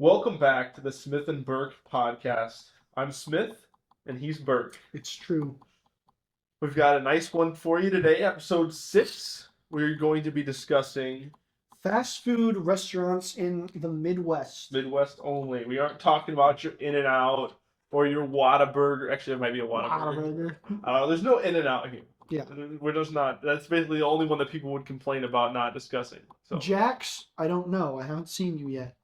Welcome back to the Smith and Burke podcast. I'm Smith and he's Burke. It's true. We've got a nice one for you today, episode 6. We're going to be discussing Fast food restaurants in the Midwest. Midwest only. We aren't talking about your In-N-Out or your Whataburger. Actually, it might be a Whataburger. There's no In-N-Out here. Yeah. We're just not. That's basically the only one that people would complain about not discussing. So Jack's, I don't know. I haven't seen you yet.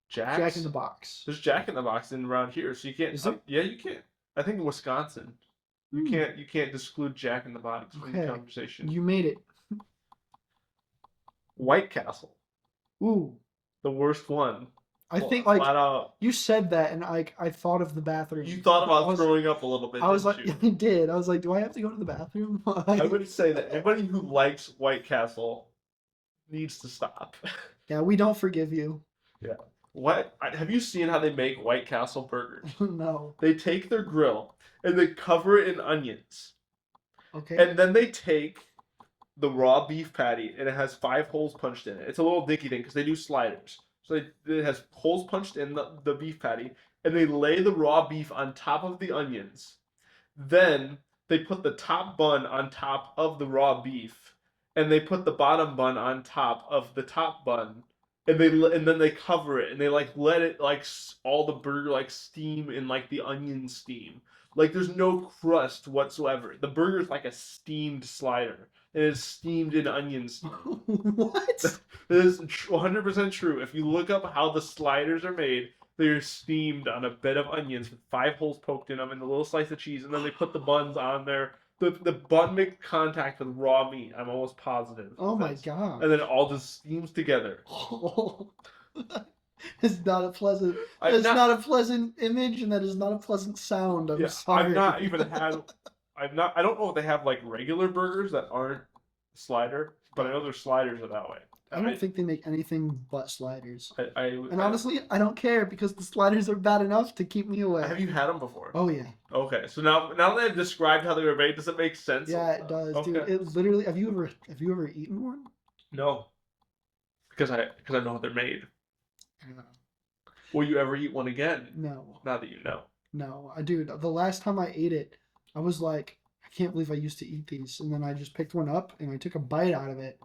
Jack's? Jack in the Box. There's Jack in the Box in around here, so you can't. Is it? Yeah, you can't. I think in Wisconsin. You can't exclude Jack in the Box from the conversation. You made it. White Castle, Ooh. the worst one. I think flat out. you said that and I thought of the bathroom. You thought about throwing up a little bit. I was like, you? I did. I was like, do I have to go to the bathroom? I would say that anybody who likes White Castle needs to stop. Yeah, we don't forgive you. Yeah. Have you seen how they make White Castle burgers? No. They take their grill and they cover it in onions. Okay. And then they take the raw beef patty and it has 5 holes punched in it. It's a little dinky thing because they do sliders. So it has holes punched in the beef patty and they lay the raw beef on top of the onions. Then they put the top bun on top of the raw beef and they put the bottom bun on top of the top bun. And then they cover it and they let it all the burger steam in the onion steam. There's no crust whatsoever. The burger's like a steamed slider. And it's steamed in onion steam. What? It is 100% true. If you look up how the sliders are made, they're steamed on a bed of onions with 5 holes poked in them and a little slice of cheese, and then they put the buns on there. The bun makes contact with raw meat. I'm almost positive. Oh my god! And then it all just steams together. It's not a pleasant. It's not a pleasant image, and that is not a pleasant sound. I'm sorry. I've not even had. I don't know if they have regular burgers that aren't slider, but I know their sliders are that way. I don't think they make anything but sliders. And honestly, I don't care because the sliders are bad enough to keep me away. Have you had them before? Oh yeah. Okay, so now that I've described how they were made, does it make sense? Yeah, it does, okay. dude. It literally. Have you ever eaten one? No. Because I know how they're made. Yeah. Will you ever eat one again? No. Now that you know. No, dude. The last time I ate it, I was like, I can't believe I used to eat these, and then I just picked one up and I took a bite out of it.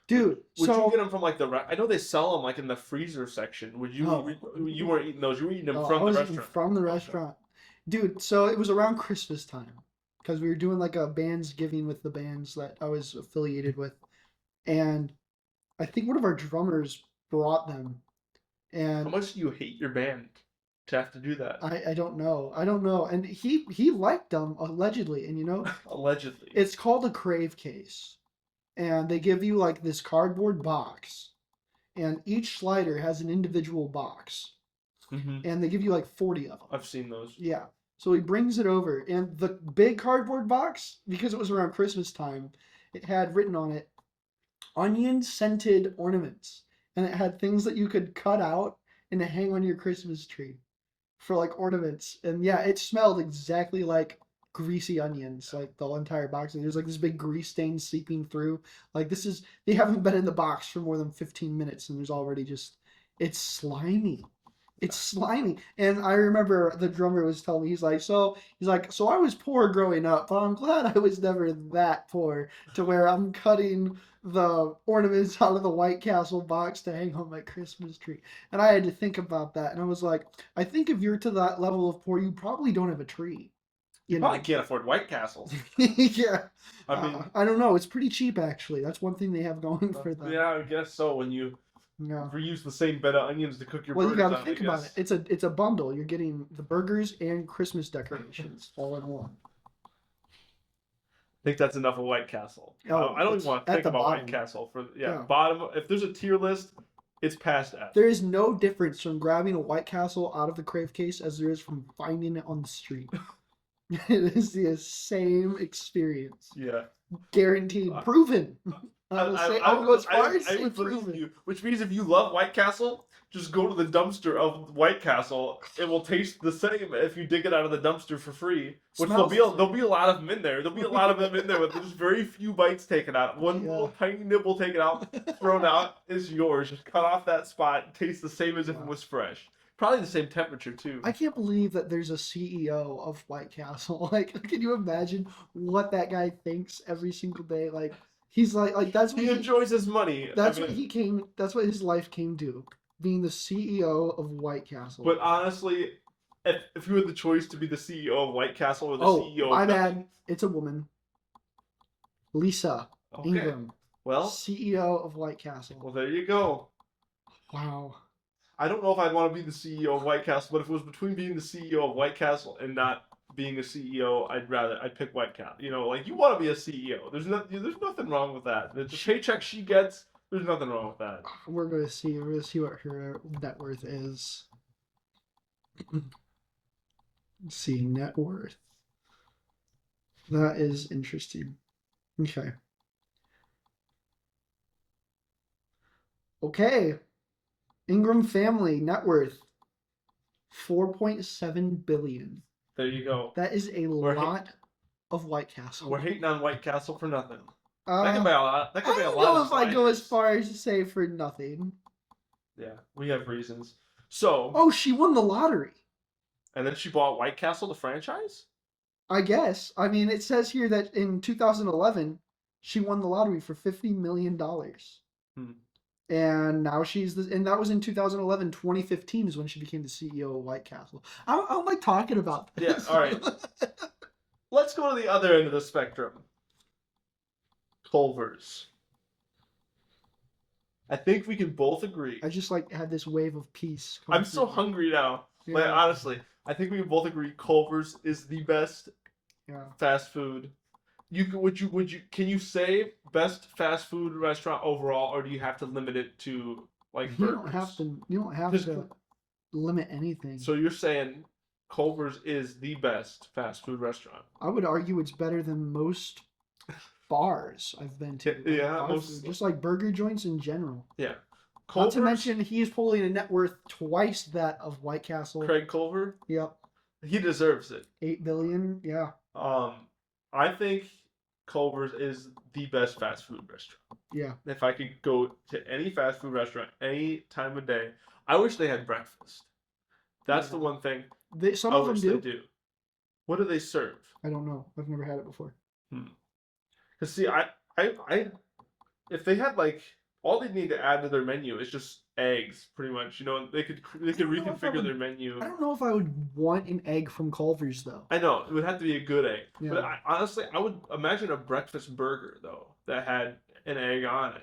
Dude, would you get them from I know they sell them in the freezer section. Would you? No. You weren't eating those. You were eating them from the restaurant. Eating from the restaurant, dude. So it was around Christmas time because we were doing a Bandsgiving with the bands that I was affiliated with, and I think one of our drummers brought them. And how much do you hate your band to have to do that? I don't know. And he liked them allegedly, and allegedly, it's called a crave case. And they give you this cardboard box, and each slider has an individual box, and they give you 40 of them. I've seen those. Yeah. So he brings it over, and the big cardboard box, because it was around Christmas time, it had written on it, onion-scented ornaments, and it had things that you could cut out and hang on your Christmas tree for ornaments. And yeah, it smelled exactly like greasy onions, the whole entire box, and there's this big grease stain seeping through. They haven't been in the box for more than 15 minutes and there's already it's slimy. It's slimy. And I remember the drummer was telling me, he's like, so I was poor growing up, but I'm glad I was never that poor to where I'm cutting the ornaments out of the White Castle box to hang on my Christmas tree. And I had to think about that, and I was like, I think if you're to that level of poor, you probably don't have a tree. You probably can't afford White Castles. Yeah. I mean, I don't know. It's pretty cheap, actually. That's one thing they have going for them. Yeah, I guess so. When you reuse the same bed of onions to cook your burgers. Well, you got to think about it. It's a bundle. You're getting the burgers and Christmas decorations all in one. I think that's enough of White Castle. Oh, I don't even want to think about bottom. White Castle bottom. If there's a tier list, it's past F. There is no difference from grabbing a White Castle out of the crave case as there is from finding it on the street. It is the same experience. Yeah. Guaranteed. Proven. I would go as far as I say would believe proven. you. Which means if you love White Castle, just go to the dumpster of White Castle. It will taste the same if you dig it out of the dumpster for free. Which Smells the there'll same. be a lot of them in there. There'll be a lot of them in there with just very few bites taken out. One Yeah. little tiny nibble taken out, thrown out is yours. Just cut off that spot. Tastes the same as if it Wow. was fresh. Probably the same temperature too. I can't believe that there's a CEO of White Castle. Like, can you imagine what that guy thinks every single day? Like, he's like that's what He enjoys his money. that's I what mean, he came. That's what his life came to, being the CEO of White Castle. But honestly, if you had the choice to be the CEO of White Castle or the oh, CEO my of bad. It's a woman. Lisa Okay. Ingram, Well, CEO of White Castle. well, there you go. Wow. I don't know if I'd want to be the CEO of White Castle, but if it was between being the CEO of White Castle and not being a CEO, I'd pick White Castle. You know, like you want to be a CEO. There's nothing wrong with that. The paycheck she gets, there's nothing wrong with that. We're gonna see. We're gonna see what her net worth is. Let's see, net worth. That is interesting. Okay. Okay. Ingram family net worth 4.7 billion. There you go. That is a We're lot of White Castle. We're hating on White Castle for nothing. That could be a lot. That I could be a don't lot know of if I go as sliders. far as to say for nothing. Yeah, we have reasons. So, Oh, she won the lottery. and then she bought White Castle, the franchise. I guess. I mean, it says here that in 2011, she won the lottery for $50 million. Hmm. And now and that was in 2011. 2015 is when she became the CEO of White Castle. I don't like talking about Yeah, this. all right. Let's go to the other end of the spectrum. Culver's. I think we can both agree. I just like had this wave of peace. come I'm so through. hungry now. Like Yeah. honestly, I think we can both agree Culver's is the best Yeah. fast food. Can you say best fast food restaurant overall, or do you have to limit it to like You burgers? don't have to. You don't have Just- to limit anything. So you're saying Culver's is the best fast food restaurant? I would argue it's better than most bars I've been to. like Yeah, bar most- food, just like burger joints in general. Yeah. Not Culver's, to mention, he is pulling a net worth twice that of White Castle. Craig Culver, Yep, he deserves it. 8 billion. Yeah, I think Culver's is the best fast food restaurant. yeah. If I could go to any fast food restaurant any time of day, I wish they had breakfast. That's the Yeah. one thing Some I of them wish do. they do. What do they serve? I don't know. I've never had it before. Because see, if they had like all they need to add to their menu is just eggs, pretty much. You know, they could don't know if I reconfigure would- their menu. I don't know if I would want an egg from Culver's though. I know it would have to be a good egg, Yeah. but honestly, I would imagine a breakfast burger though that had an egg on it.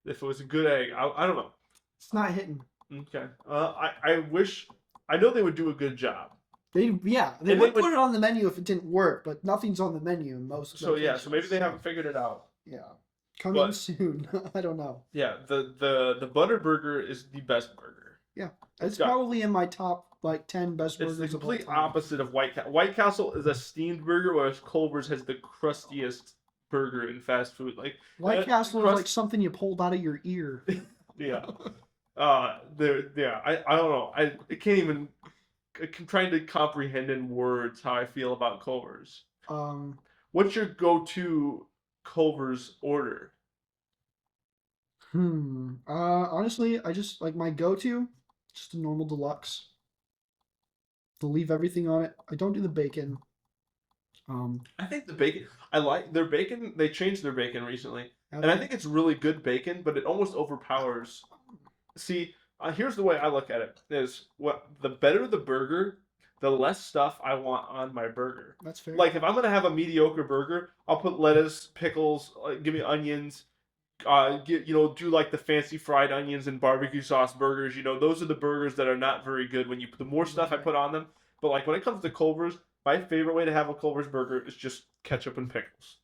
If it was a good egg, I don't know. It's not hitting. Okay, I wish I know they would do a good job. They And would they would- put it on the menu if it didn't work, but nothing's on the menu in most. So yeah, so maybe they locations. haven't figured it out. Yeah, coming But- soon. I don't know. Yeah, the butter burger is the best burger. It's got- probably in my top like 10 best It's burgers. the of all complete time. opposite of White Castle. White Castle is a steamed burger, whereas Culver's has the crustiest burger in fast food. Like, White Castle is crust- like something you pulled out of your ear. yeah, I don't know. I can't even. I'm trying to comprehend in words how I feel about Culver's. What's your go-to Culver's order? Honestly, I just like my go-to, just a normal deluxe. To leave everything on it. I don't do the bacon. I think the bacon. I like their bacon. They changed their bacon recently. And I think it's really good bacon, but it almost overpowers. See, here's the way I look at it: is what the better the burger, the less stuff I want on my burger. that's fair. Like if I'm gonna have a mediocre burger, I'll put lettuce, pickles, give me onions, do like the fancy fried onions and barbecue sauce burgers. You know, those are the burgers that are not very good when you put the more stuff I put on them. But like when it comes to Culver's, my favorite way to have a Culver's burger is just ketchup and pickles.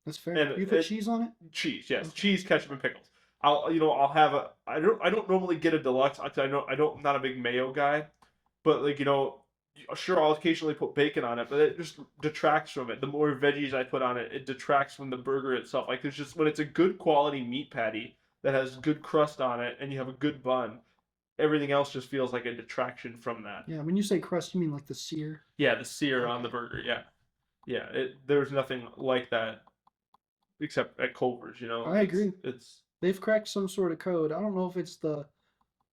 that's fair. and You put it- cheese on it? Cheese, yes, Okay. cheese, ketchup, and pickles. I'll have a. I don't normally get a deluxe. I'm not a big mayo guy, but like Sure, I'll occasionally put bacon on it, but it just detracts from it. The more veggies I put on it, it detracts from the burger itself. Like there's just when it's a good quality meat patty that has good crust on it and you have a good bun, everything else just feels like a detraction from that. Yeah, when you say crust, you mean like the sear? Yeah, the sear on the Okay. burger. Yeah, yeah. There's nothing like that except at Culver's. You know, I agree. it's They've cracked some sort of code. I don't know if it's the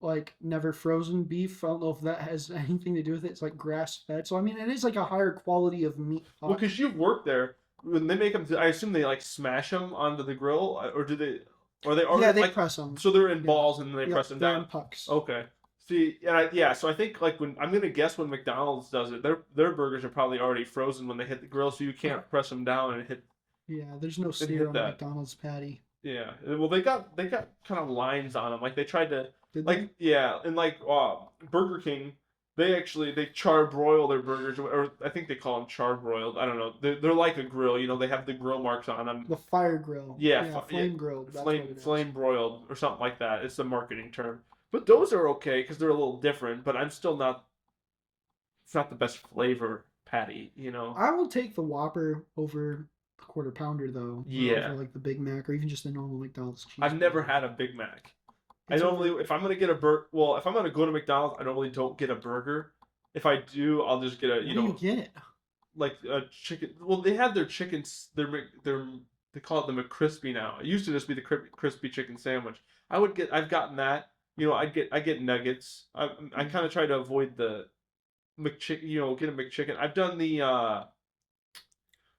like never frozen beef. I don't know if that has anything to do with it. It's like grass fed. So I mean, it is like a higher quality of meat. well because you've worked there. When they make them, I assume they like smash them onto the grill, or do they? Or they Yeah, already they like press them. so they're in Yeah. balls and they Yep, press them they're in down. pucks. Okay. See, yeah. So I think like when I'm gonna guess when McDonald's does it, their burgers are probably already frozen when they hit the grill, so you can't press them down and hit Yeah, there's no and sear hit on a that. McDonald's patty. Yeah. Well, they got kind of lines on them. Like they tried to Did they? like yeah, and like Burger King, they char broil their burgers, or I think they call them char broiled. I don't know. They're like a grill. You know, they have the grill marks on them. The fire grill. Yeah, Yeah, yeah, flame grilled. That's what flame it is. flame broiled or something like that. It's the marketing term. But those are okay because they're a little different. But I'm still not. It's not the best flavor patty. You know. I will take the Whopper over the quarter pounder though. Or Yeah. over like the Big Mac or even just the normal McDonald's cheese. I've never had a Big Mac. I It's normally, if I'm gonna get a well, if I'm gonna go to McDonald's, I normally don't get a burger. If I do, I'll just get a, What do you get? like a chicken. Well, they have their chickens. They call it the McCrispy now. It used to just be the crispy chicken sandwich. I've gotten that. You know, I get nuggets. I kind of try to avoid the McChicken. You know, get a McChicken. I've done the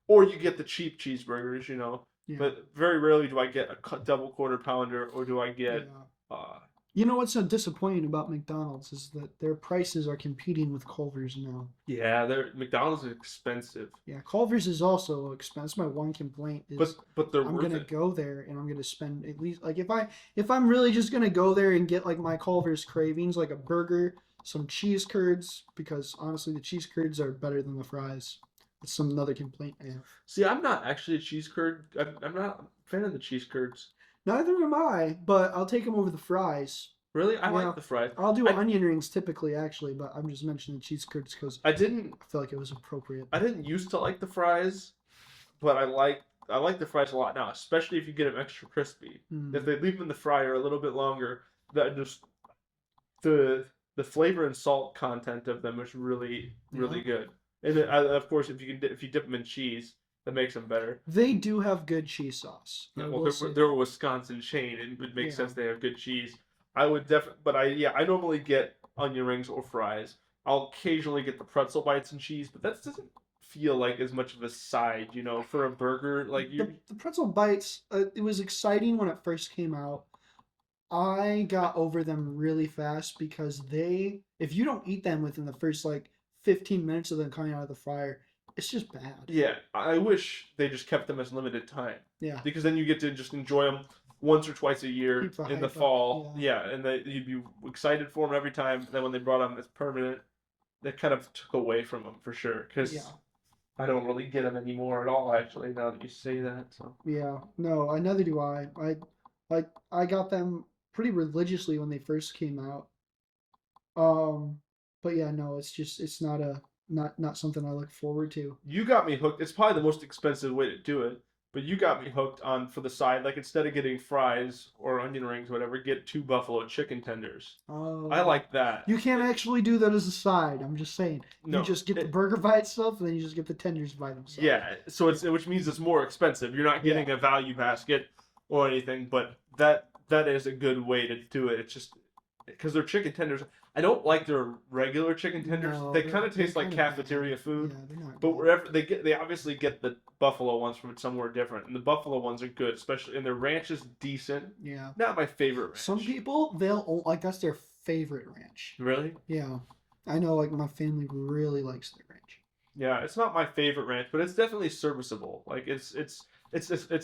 or you get the cheap cheeseburgers. You know, Yeah. but very rarely do I get a double quarter pounder or do I get Yeah. uh You know what's so disappointing about McDonald's is that their prices are competing with Culver's now. yeah, they're McDonald's is expensive, Yeah, Culver's is also expensive. My one complaint is but they're I'm worth gonna it. go there and I'm gonna spend at least like if I'm really just gonna go there and get like my Culver's cravings, like a burger, some cheese curds, because honestly the cheese curds are better than the fries. That's some another complaint I have. See, I'm not actually a cheese curd. I'm not a fan of the cheese curds. Neither am I, but I'll take them over the fries. Really, I Yeah. like the fries. I'll do I onion rings typically, actually, but I'm just mentioning cheese curds because I didn't I feel like it was appropriate. I didn't used to like the fries, but I like the fries a lot now, especially if you get them extra crispy. Hmm. If they leave them in the fryer a little bit longer, that just the the flavor and salt content of them is really Yeah. good. And then, of course, if you dip them in cheese, that makes them better. They do have good cheese sauce. I Well, will say they're that. a Wisconsin chain, and it would make Yeah. sense they have good cheese. I would definitely, but I normally get onion rings or fries. I'll occasionally get the pretzel bites and cheese, but that doesn't feel like as much of a side, you know, for a burger. Like you, The pretzel bites, it was exciting when it first came out. I got over them really fast because if you don't eat them within the first like 15 minutes of them coming out of the fryer, it's just bad. yeah, I wish they just kept them as limited time Yeah. because then you get to just enjoy them once or twice a year Keep the in the hype up, fall. yeah. Yeah, and you'd be excited for them every time. Then when they brought them as permanent, that kind of took away from them for sure. Because Yeah. I don't really get them anymore at all. Actually, now that you say that, so Yeah. No, neither do I. I got them pretty religiously when they first came out. But yeah, no, it's not not something I look forward to. you got me hooked. It's probably the most expensive way to do it, but you got me hooked on for the side. Like instead of getting fries or onion rings, whatever, get 2 buffalo chicken tenders. I Oh, like that. you can't actually do that as a side. I'm just saying. No, You just get the it- burger by itself, and then you just get the tenders by themselves. Yeah, so it's which means it's more expensive. You're not getting a value basket or anything, but that is a good way to do it. It's just because they're chicken tenders. I don't like their regular chicken tenders. No, They they're- kind of taste they're like kinda cafeteria bad. food. Yeah, they're not But good. wherever they obviously get the buffalo ones from somewhere different, and the buffalo ones are good, especially and their ranch is decent. Yeah. Not my favorite ranch. Some people like that's their favorite ranch. Really? Yeah. I know like my family really likes their ranch. Yeah, it's not my favorite ranch, but it's definitely serviceable. Like it's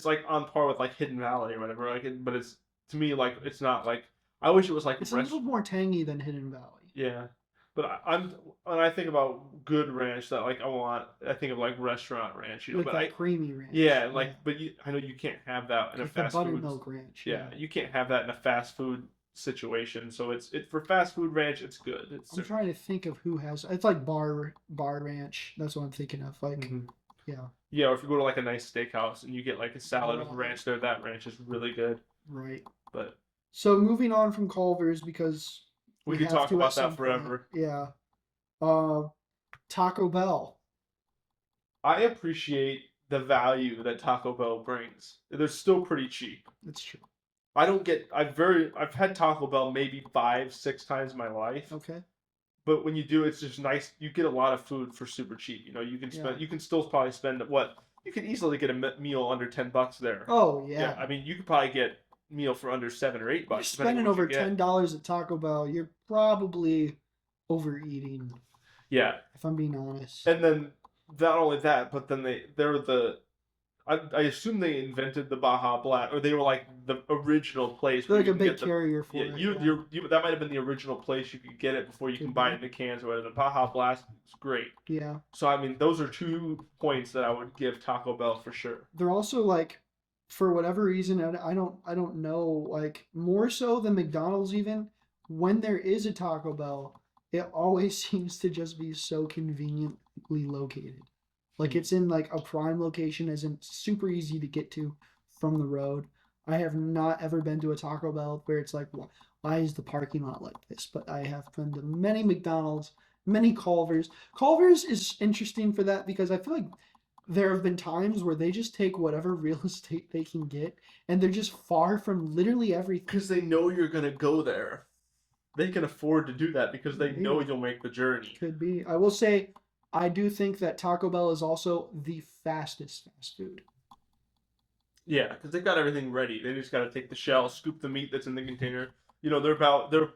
like on par with like Hidden Valley or whatever. But it's to me like it's not like I wish it was like It's a little more tangy than Hidden Valley. Yeah, but I'm when I think about good ranch that like I think of like restaurant ranch, you know. Like But that creamy ranch. yeah, like but I know you can't have that in a like the fast food. buttermilk ranch. Yeah, you can't have that in a fast food situation. So it's for fast food ranch. It's good. It's I'm trying to think of who has. It's like bar ranch. That's what I'm thinking of. Like, Mhm. yeah, Yeah, or if you go to like a nice steakhouse and you get like a salad with Oh. ranch there, that ranch is really good. right. But So moving on from Culver's because we we could have talk to at about some that forever. point. Yeah. Uh, Taco Bell. I appreciate the value that Taco Bell brings. They're still pretty cheap. That's true. I've had Taco Bell maybe 5, 6 times in my life. Okay. But when you do, it's just nice. You get a lot of food for super cheap. Yeah. You can still probably spend what you can easily get a meal under $10 there. Oh Yeah, yeah. I mean you could probably get a meal for under $7 or $8, You're depending spending on what you over get. $10 at Taco Bell. You're probably overeating, Yeah, if I'm being honest. and then not only that, but then they're the I assume they invented the Baja Blast, or they were like the original place They're where like you a can big get the carrier for yeah it. you that might have been the original place you could get it before you can Could buy be. it in the cans or whatever. The Baja Blast is great. Yeah. So I mean, those are 2 points that I would give Taco Bell for sure. They're also like, for whatever reason, I don't know, like more so than McDonald's even. When there is a Taco Bell, it always seems to just be so conveniently located. Like it's in like a prime location, as in super easy to get to from the road. I have not ever been to a Taco Bell where it's like, why is the parking lot like this? But I have been to many McDonald's, many Culver's. Culver's is interesting for that because I feel like there have been times where they just take whatever real estate they can get and they're just far from literally everything. Because they know you're gonna go there. They can afford to do that because they know Maybe. you'll make the journey. Could be. I will say, I do think that Taco Bell is also the fastest fast food. Yeah, because they've got everything ready. They just got to take the shell, scoop the meat that's in the container. They're.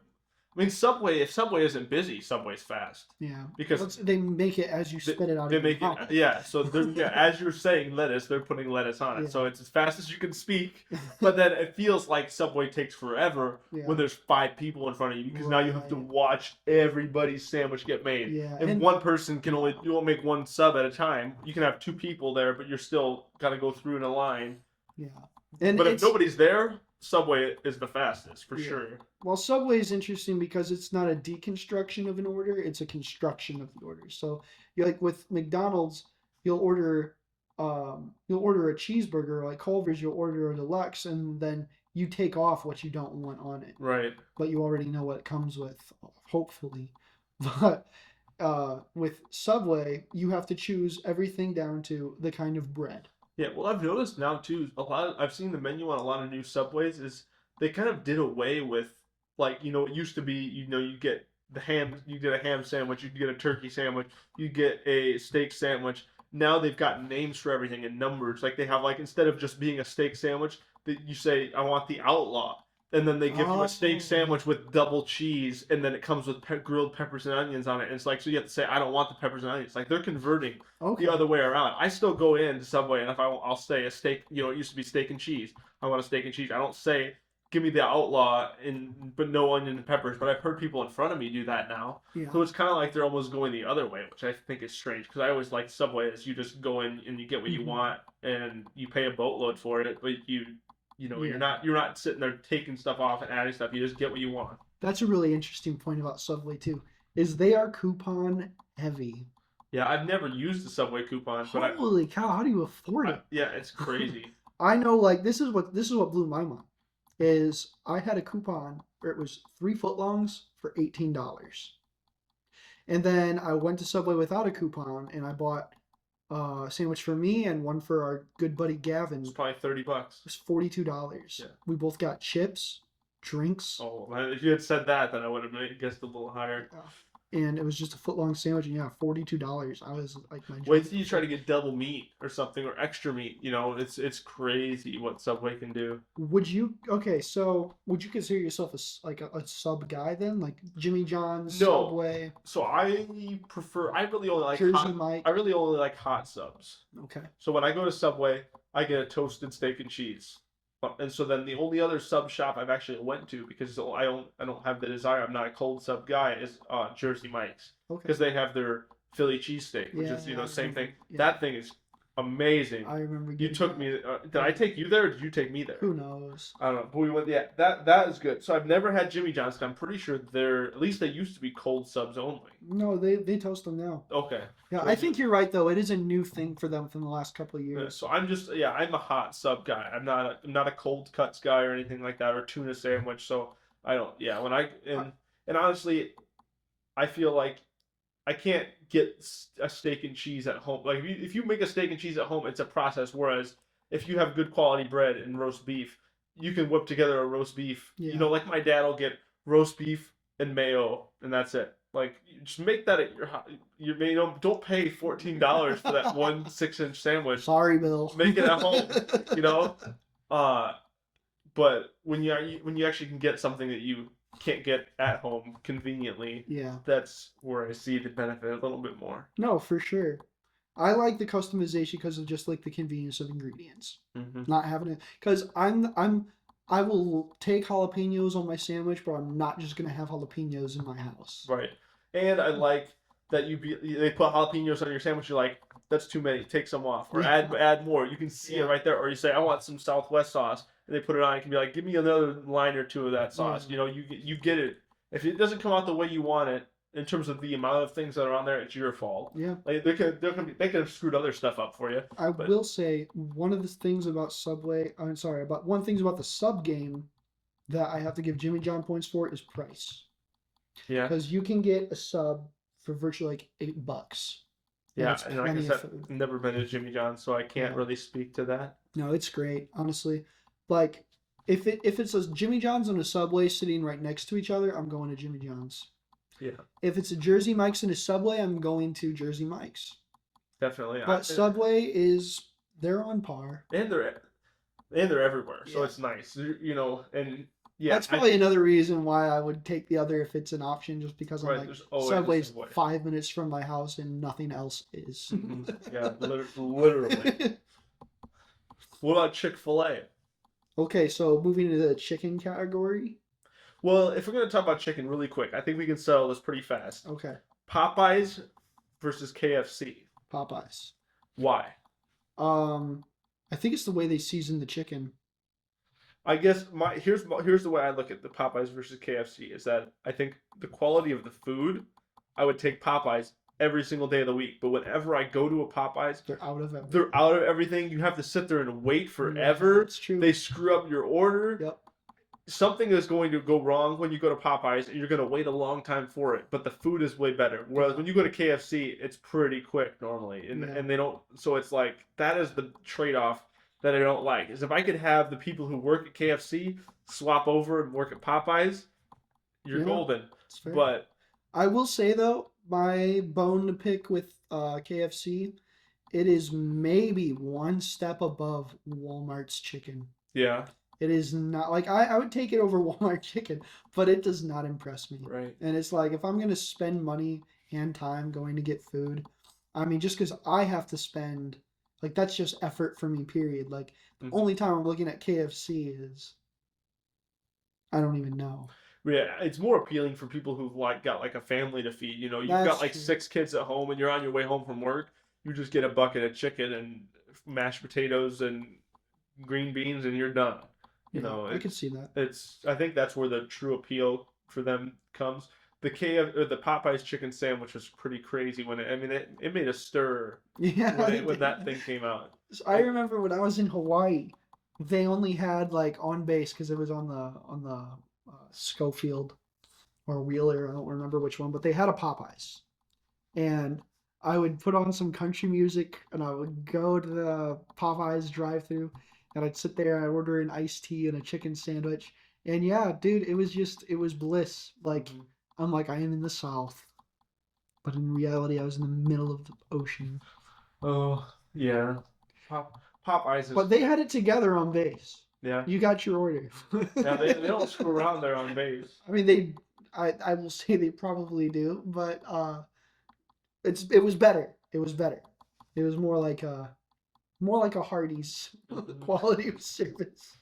I mean, Subway. If Subway isn't busy, Subway's fast Yeah. because They make it as you they, spit it out they of your make it. mouth. Yeah, so yeah, as you're saying lettuce, they're putting lettuce on it. Yeah. So it's as fast as you can speak. But then it feels like Subway takes forever Yeah. when there's 5 people in front of you because now you have to Right. watch everybody's sandwich get made. Yeah. If And one person you won't make one sub at a time. You can have 2 people there, but you're still got to go through in a line. yeah. And But if it's nobody's there, Subway is the fastest for Yeah. sure. well, Subway is interesting because it's not a deconstruction of an order, it's a construction of the order. So you like with McDonald's, you'll order you'll order a cheeseburger, like Culver's, you'll order a deluxe, and then you take off what you don't want on it. Right. But you already know what it comes with, hopefully. But with Subway, you have to choose everything down to the kind of bread. Yeah. Well, I've noticed now too. I've seen the menu on a lot of new Subways is they kind of did away with like it used to be you get you get a ham sandwich, you get a turkey sandwich, you get a steak sandwich. Now they've got names for everything and numbers. Like they have like instead of just being a steak sandwich, that you say I want the outlaw. And then they give you a steak Oh. sandwich with double cheese, and then it comes with grilled peppers and onions on it. And it's like, so you have to say, I don't want the peppers and onions. Like they're converting Okay. the other way around. I still go into Subway, and if I'll say a steak, it used to be steak and cheese. I want a steak and cheese. I don't say, give me the outlaw but no onion and peppers. But I've heard people in front of me do that now. Yeah. So it's kind of like they're almost going the other way, which I think is strange because I always like Subway is you just go in and you get what you Mhm. want and you pay a boatload for it, but Yeah. you're not sitting there taking stuff off and adding stuff. You just get what you want. That's a really interesting point about Subway too, is they are coupon heavy. Yeah, I've never used the Subway coupon, but Holy cow, how do you afford it? yeah, it's crazy. I know, like this is what blew my mind is I had a coupon where it was 3 footlongs for $18. And then I went to Subway without a coupon and I bought a sandwich for me and one for our good buddy Gavin. It's It probably $30. was $42. Yeah. We both got chips, drinks, Oh, if you had said that, then I would have guessed a little higher. and it was just a footlong sandwich. And yeah, $42. I was like, my Wait till you try to get double meat or something or extra meat. It's crazy what Subway can do. Would you consider yourself a sub guy then, like Jimmy John's, No. Subway, So I really only like Jersey Mike? I really only like hot subs. Okay, So when I go to Subway, I get a toasted steak and cheese. And so then the only other sub shop I've actually went to because I don't have the desire. I'm not a cold sub guy. Is Jersey Mike's okay. because they have their Philly cheesesteak, which is Yeah, same thing. yeah. That thing is amazing. I remember You getting took that. me. Did I take you there, or did you take me there? Who knows? I don't know, but we went. Yeah, that is good. So I've never had Jimmy John's. I'm pretty sure they're at least they used to be cold subs only. No, they toast them now. Okay. Yeah, So I think you're right though. It is a new thing for them from the last couple of yeah, years. so I'm a hot sub guy. I'm not a cold cuts guy or anything like that or tuna sandwich. So I don't. Yeah, when I and honestly, I feel like I can't get a steak and cheese at home. Like if you make a steak and cheese at home, it's a process. Whereas if you have good quality bread and roast beef, you can whip together a roast beef. Yeah. You know, like my dad will get roast beef and mayo, and that's it. Like you just make that at you know, don't pay $14 for that one 6-inch sandwich. Sorry, Bill. Make it at home. You know, uh, but when you actually can get something that you can't get at home conveniently, Yeah. that's where I see the benefit a little bit more. No, for sure. I like the customization because of just like the convenience of ingredients. Mm-hmm. Not having it because I will take jalapenos on my sandwich, but I'm not just gonna have jalapenos in my house. Right, and I like that they put jalapenos on your sandwich. You're like, that's too many. Take some off, or Yeah. add more. You can see it right there. Or you say, I want some Southwest sauce, and they put it on. You can be like, give me another line or two of that sauce. Yeah. You know, you get it. If it doesn't come out the way you want it, in terms of the amount of things that are on there, it's your fault. Yeah. Like they could have screwed other stuff up for you. I But will say one of the things about Subway. I'm sorry, about one things about the sub game that I have to give Jimmy John points for is price. yeah, Because you can get a sub for virtually like $8. yeah. it's And like I plenty said, of food. I've never been to Jimmy John's, so I can't Yeah. really speak to that. No, it's great, honestly. Like if it's a Jimmy John's and a Subway sitting right next to each other, I'm going to Jimmy John's. Yeah, If it's a Jersey Mike's and a Subway, I'm going to Jersey Mike's. definitely. But Subway they're on par. and they're everywhere, so Yeah. it's nice. You know, and yeah, That's probably another reason why I would take the other if it's an option, just because I'm right. like There's always a Subway's Subway. 5 minutes from my house and nothing else is. Mhm. Yeah, literally. What about Chick-fil-A? Okay, so moving to the chicken category. Well, if we're gonna talk about chicken really quick, I think we can settle this pretty fast. Okay, Popeyes versus KFC. Popeyes. Why? I think it's the way they season the chicken. I guess here's the way I look at the Popeyes versus KFC is that I think the quality of the food, I would take Popeyes every single day of the week. But whenever I go to a Popeyes, They're out of it. they're out of everything. You have to sit there and wait forever. It's true. They screw up your order. Yep. Something is going to go wrong when you go to Popeyes, and you're going to wait a long time for it. But the food is way better. Whereas when you go to KFC, it's pretty quick normally, and Yeah. and they don't. So it's like that is the trade off that I don't like. Is if I could have the people who work at KFC swap over and work at Popeyes, you're Yeah. golden. It's fair. But I will say though, my bone to pick with KFC, it is maybe one step above Walmart's chicken. yeah, It is not like I would take it over Walmart chicken, but it does not impress me. right. And it's like if I'm gonna spend money and time going to get food, I mean just because I have to spend like that's just effort for me, period. Like the Mhm. only time I'm looking at KFC is I don't even know. Yeah, it's more appealing for people who've like got like a family to feed. You know, you've got That's like true. 6 kids at home, and you're on your way home from work. You just get a bucket of chicken and mashed potatoes and green beans, and you're done. You Yeah, know, I could see that. it's. I think that's where the true appeal for them comes. The Popeyes chicken sandwich was pretty crazy when it made a stir Yeah. when that thing came out. So I remember when I was in Hawaii, they only had like on base because it was on the Schofield or Wheeler. I don't remember which one, but they had a Popeyes, and I would put on some country music and I would go to the Popeyes drive-through, and I'd sit there. I'd order an iced tea and a chicken sandwich, and yeah, dude, it was bliss. Like Mhm. I'm like I am in the South, but in reality, I was in the middle of the ocean. Oh yeah, Popeyes is But they had it together on base. yeah. You got your order. Yeah, they don't screw around there on base. I mean, I will say they probably do, but it was better. It was better. It was more like a Hardee's Mhm. quality of service.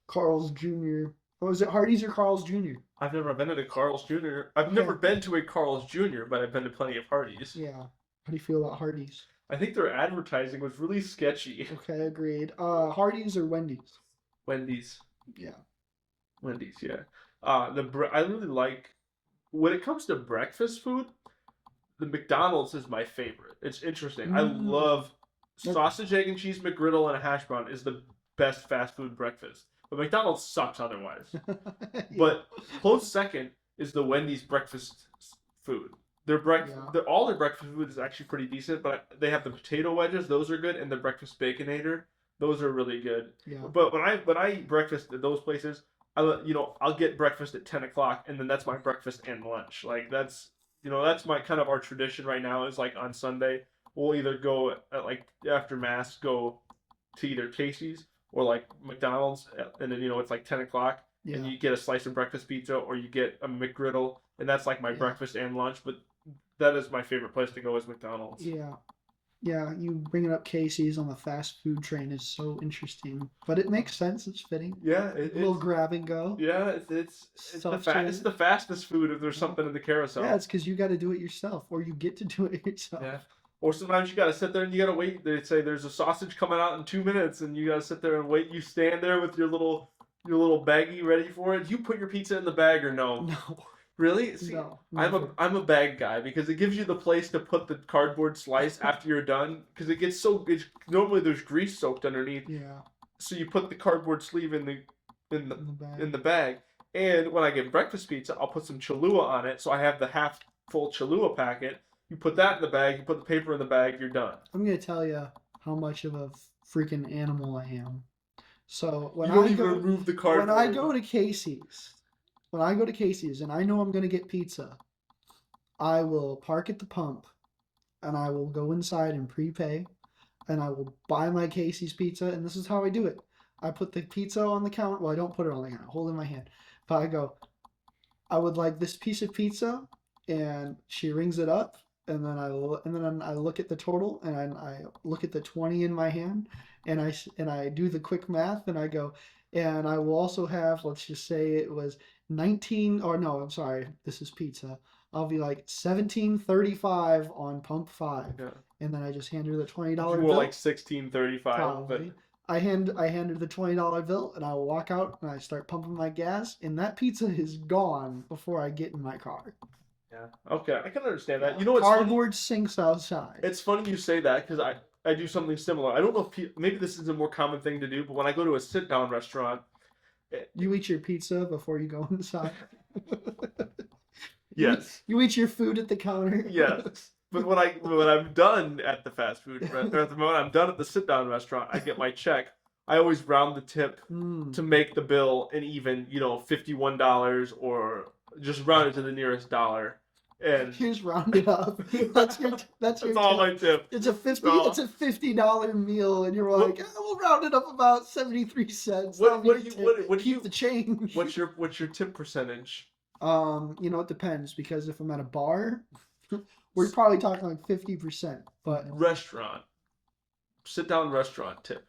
Carl's Jr. Or was it Hardee's or Carl's Jr.? I've never been to Carl's Jr. I've never been to a Carl's Jr., but I've been to plenty of parties. Yeah. How do you feel about Hardee's? I think their advertising was really sketchy. Okay, agreed. Hardee's or Wendy's? Wendy's, Yeah. Wendy's, yeah. I really like when it comes to breakfast food. The McDonald's is my favorite. It's interesting. I Mm, love that- sausage, egg, and cheese McGriddle and a hash brown is the best fast food breakfast. But McDonald's sucks otherwise. yeah. But close second is the Wendy's breakfast food. Yeah. All their breakfast food is actually pretty decent, but they have the potato wedges; those are good, and the breakfast baconator, those are really good. Yeah. But when I eat breakfast at those places, I'll get breakfast at 10 o'clock, and then that's my breakfast and lunch. Like that's my kind of our tradition right now is like on Sunday we'll either go at like after mass go to either Casey's or like McDonald's, and then it's like 10 o'clock, and Yeah. you get a slice of breakfast pizza or you get a McGriddle, and that's like my Yeah. breakfast and lunch. But that is my favorite place to go is McDonald's. Yeah. Yeah, you bringing up Casey's on the fast food train is so interesting, but it makes sense. It's fitting. Yeah, A little grab and go. yeah, it's the fastest food if there's something in the carousel. Yeah, it's because you got to do it yourself, or you get to do it yourself. Yeah. Or sometimes you gotta sit there and you gotta wait. They say there's a sausage coming out in 2 minutes, and you gotta sit there and wait. You stand there with your little baggie ready for it. You put your pizza in the bag or no? No, Really? See, no, I'm a never. I'm a bag guy because it gives you the place to put the cardboard slice after you're done because it gets normally there's grease soaked underneath, Yeah, so you put the cardboard sleeve in the in the bag. in the bag. And when I get breakfast pizza, I'll put some Cholula on it, so I have the half full Cholula packet. You put that in the bag, you put the paper in the bag, you're done. I'm gonna tell you how much of a freaking animal I am. So You don't even remove the when I cardboard. go to Casey's, when I go to Casey's and I know I'm gonna get pizza, I will park at the pump and I will go inside and prepay and I will buy my Casey's pizza. And this is how I do it. I put the pizza on the counter. Well, I don't put it on the counter. I hold it in my hand. But I go, I would like this piece of pizza, and she rings it up, and then I look at the total, and I look at the 20 in my hand, and I do the quick math, and I go, and I will also have, let's just say it was 19, or no, I'm sorry, this is pizza. I'll be like 17.35 on pump five, Yeah. and then I just hand her the $20 More bill. like 16.35, Probably. I hand her the $20 bill and I walk out and I start pumping my gas and that pizza is gone before I get in my car. yeah. Okay, I can understand that. You know what's funny? Cardboard sinks outside. It's funny you say that because I do something similar. I don't know if maybe this is a more common thing to do, but when I go to a sit down restaurant, You eat your pizza before you go inside. yes, You eat your food at the counter. yes. But when I'm done at the fast food restaurant, when I'm done at the sit down restaurant, I get my check. I always round the tip Mm. to make the bill an even, $51 or just round it to the nearest dollar. And Here's rounded up. That's your that's tip. all my tip. It's a Oh. $50 meal, and you're like, we'll round it up about 73 cents. What- That'll be what your do you- tip. what do Keep you- the change? What's your tip percentage? It depends because if I'm at a bar, we're probably talking like 50%, but Restaurant. Sit down restaurant tip.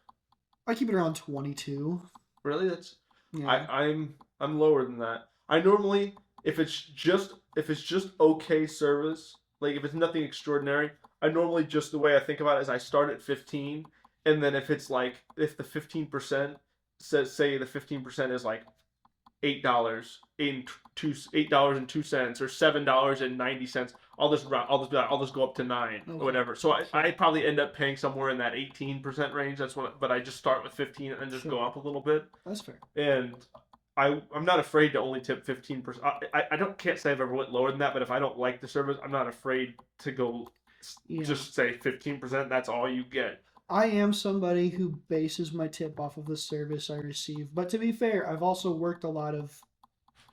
I keep it around 22. Really? That's Yeah. I'm lower than that. I normally if it's just okay service, like if it's nothing extraordinary, I normally just the way I think about it is I start at 15, and then if it's like if the 15% says say the 15% is like $8.02 or $7.90, I'll just go up to 9 Okay. or whatever. So I probably end up paying somewhere in that 18% range. But I just start with 15 and just go Sure. up a little bit. That's fair. And I'm not afraid to only tip 15%. I can't say I've ever went lower than that, but if I don't like the service, I'm not afraid to go Yeah. just say 15%. That's all you get. I am somebody who bases my tip off of the service I receive. But to be fair, I've also worked a lot of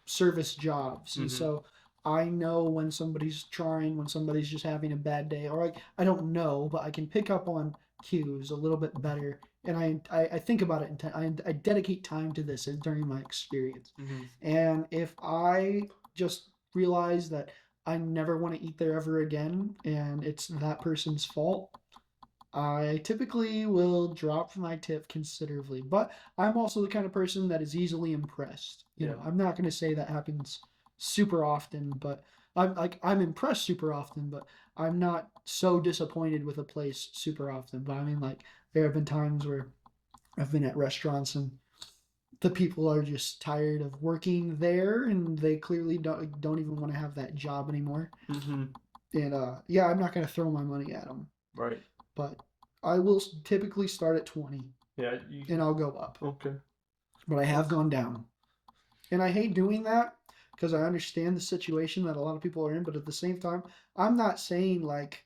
service jobs. And Mhm. so I know when somebody's trying, when somebody's just having a bad day, or like, I don't know, but I can pick up on cues a little bit better. And I think about it, and I dedicate time to this during my experience. And if I just realize that I never want to eat there ever again, and it's that person's fault, I typically will drop my tip considerably. But I'm also the kind of person that is easily impressed. Yeah. I'm not going to say that happens super often, but I'm impressed super often, but I'm not so disappointed with a place super often. But I mean, like, there have been times where I've been at restaurants and the people are just tired of working there, and they clearly don't even want to have that job anymore. Mm-hmm. And yeah, I'm not gonna throw my money at them, Right. but I will typically start at 20, Yeah. and I'll go up. Okay. But I have gone down, and I hate doing that because I understand the situation that a lot of people are in. But at the same time, I'm not saying like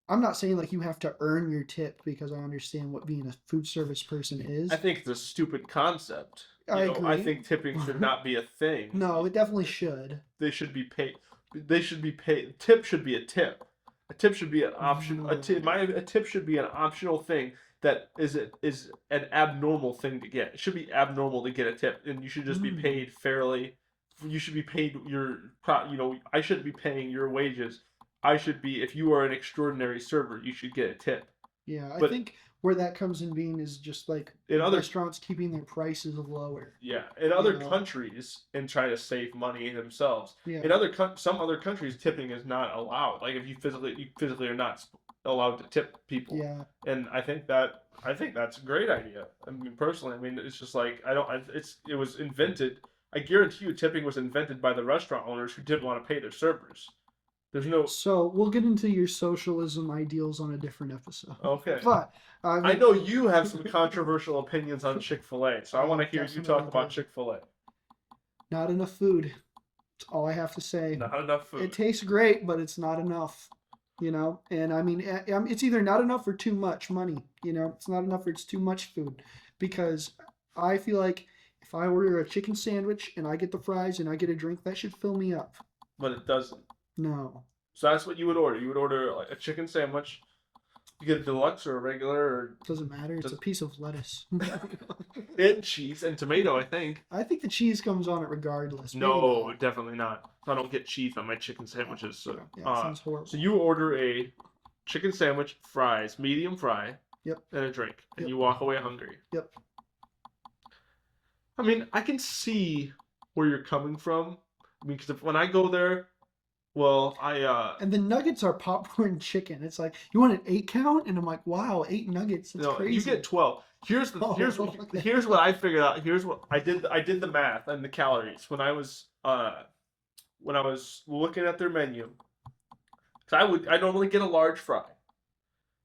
I'm not saying like you have to earn your tip, because I understand what being a food service person I is. think it's a stupid concept. I I agree. think tipping should not be a thing. No, it definitely should. They should be paid. They should be paid. Tip should be a tip. A tip should be an option. A tip should be an optional thing that is an abnormal thing to get. It should be abnormal to get a tip, and you should just be Mm. paid fairly. You should be paid I shouldn't be paying your wages. I should be. If you are an extraordinary server, you should get a tip. Yeah, I But think where that comes in being is just like in other restaurants keeping their prices lower. Yeah, in You other know? countries, and try to save money themselves. Yeah. In some other countries, tipping is not allowed. Like if you physically are not allowed to tip people. Yeah. And I think that's a great idea. I mean, personally, I mean, it's just like it was invented. I guarantee you, tipping was invented by the restaurant owners who didn't want to pay their servers. There's no So we'll get into your socialism ideals on a different episode. okay. But I know you have some controversial opinions on Chick-fil-A, so I want to hear you talk about Chick-fil-A. not enough food. That's all I have to say. Not enough It food. tastes great, but it's not enough. And I mean, it's either not enough or too much money. It's not enough or it's too much food, because I feel like if I order a chicken sandwich and I get the fries and I get a drink, that should fill me up. But it doesn't. No, So that's what you would order. You would order like a chicken sandwich. You get a deluxe or a regular or doesn't matter. It's a piece of lettuce. and cheese and tomato, I think. I think the cheese comes on it regardless. Maybe No, not. definitely not. I don't get cheese on my chicken sandwiches. So, Yeah, it sounds horrible. so you order a chicken sandwich, fries, medium fry, Yep. and a drink, and Yep. you walk away hungry. Yep. I mean, I can see where you're coming from. I mean, because when I go there, well, And the nuggets are popcorn chicken. It's like, you want an 8 count? And I'm like, wow, 8 nuggets. That's no, crazy. you get 12. Here's okay. here's what I figured out. Here's what I did. I did the math and the calories when I was looking at their menu. Cause I normally get a large fry.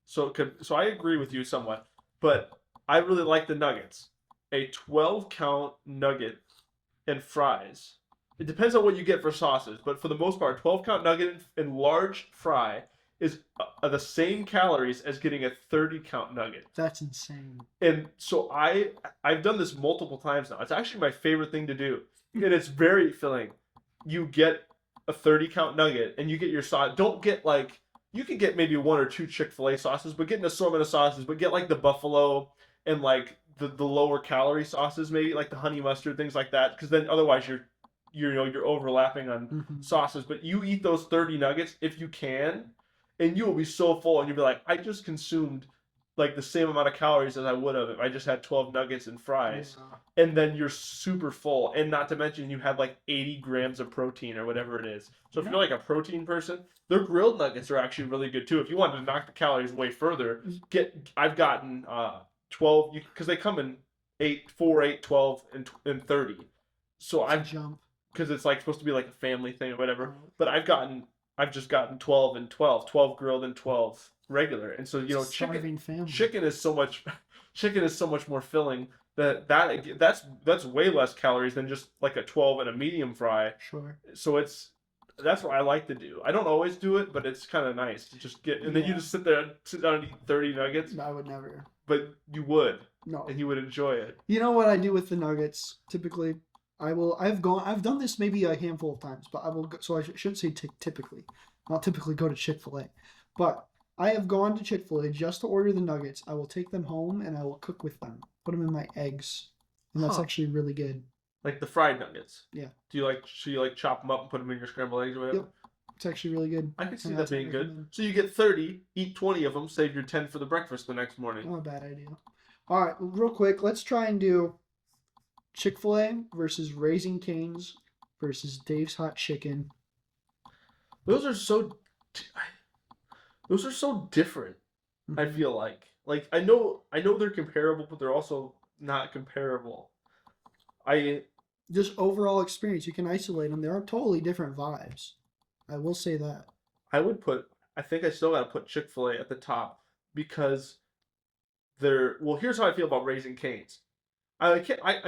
So I agree with you somewhat, but I really like the nuggets. A 12 count nugget and fries. It depends on what you get for sauces, but for the most part, 12 count nugget and large fry is the same calories as getting a 30 count nugget. That's insane. And so I've done this multiple times now. It's actually my favorite thing to do, and it's very filling. You get a 30 count nugget and you get your sauce. Don't get like you can get maybe one or two Chick-fil-A sauces, but get an assortment of sauces. But get like the buffalo and like the lower calorie sauces, maybe like the honey mustard, things like that. Because then otherwise you're overlapping on Mhm. sauces. But you eat those 30 nuggets if you can, and you will be so full, and you'll be like, I just consumed like the same amount of calories as I would have if I just had 12 nuggets and fries. Yeah. And then you're super full, and not to mention you have like 80 grams of protein or whatever it is. So if you're like a protein person, their grilled nuggets are actually really good too. If you wanted to knock the calories way further, I've gotten 12 because they come in 8, 4, 8, 12, and 30. So It's a I've jump. because it's like supposed to be like a family thing or whatever. But I've just gotten 12 and 12, 12 grilled and 12 regular. And so Starving family. chicken is so much more filling that's way less calories than just like a 12 and a medium fry. Sure. So that's what I like to do. I don't always do it, but it's kind of nice to just get and then you Yeah. just sit down and eat 30 nuggets, I would never. but you would No. and you would enjoy it. You know what I do with the nuggets? Typically, I've done this maybe a handful of times, but I will go, so I shouldn't say typically. I'll typically go to Chick-fil-A. But I have gone to Chick-fil-A just to order the nuggets. I will take them home and I will cook with them. Put them in my eggs. And that's Huh. actually really good. Like the fried nuggets. Yeah. So you like chop them up and put them in your scrambled eggs or whatever? Yep. It's actually really good. I can see And that that's what I being good. recommend. So you get 30, eat 20 of them, save your 10 for the breakfast the next morning. Not a bad idea. All right, real quick, let's try and do Chick-fil-A versus Raising Cane's versus Dave's Hot Chicken those are so those are so different. I Mhm. feel like I know they're comparable, but they're also not comparable. I Just overall experience, you can isolate them. They are totally different vibes. I will say that. I would put I think I still gotta put Chick-fil-A at the top because they're well. Here's how I feel about Raising Cane's. I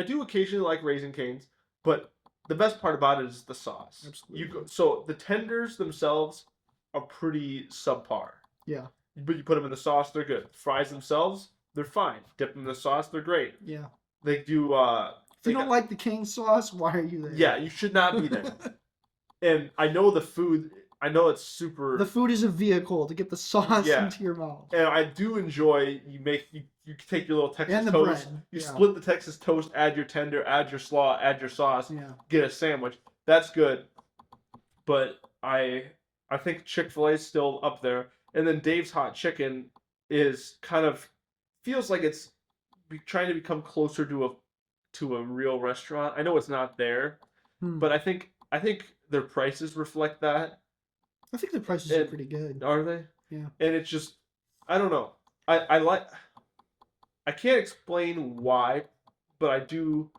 do occasionally like Raising Cane's, but the best part about it is the sauce. Absolutely. So the tenders themselves are pretty subpar, Yeah. but you put them in the sauce, they're good. Fries themselves, they're fine. Dip them in the sauce, they're great. Yeah. They do If you they don't got like the king sauce, why are you yeah, you should not be there. there? And I know the food, I know it's The super food is a vehicle to get the sauce yeah, into your mouth. and I do enjoy you take your little Texas And the toast, bread. you Yeah. split the Texas toast, add your tender, add your slaw, add your sauce, Yeah. get a sandwich. That's good. But I think Chick-fil-A is still up there. And then Dave's Hot Chicken is kind of feels like it's trying to become closer to a real restaurant. I know it's not there, Hmm. but I think their prices reflect that. I think the prices are And pretty good. are they? Yeah. And it's just I don't know. I like I can't explain why, but I do.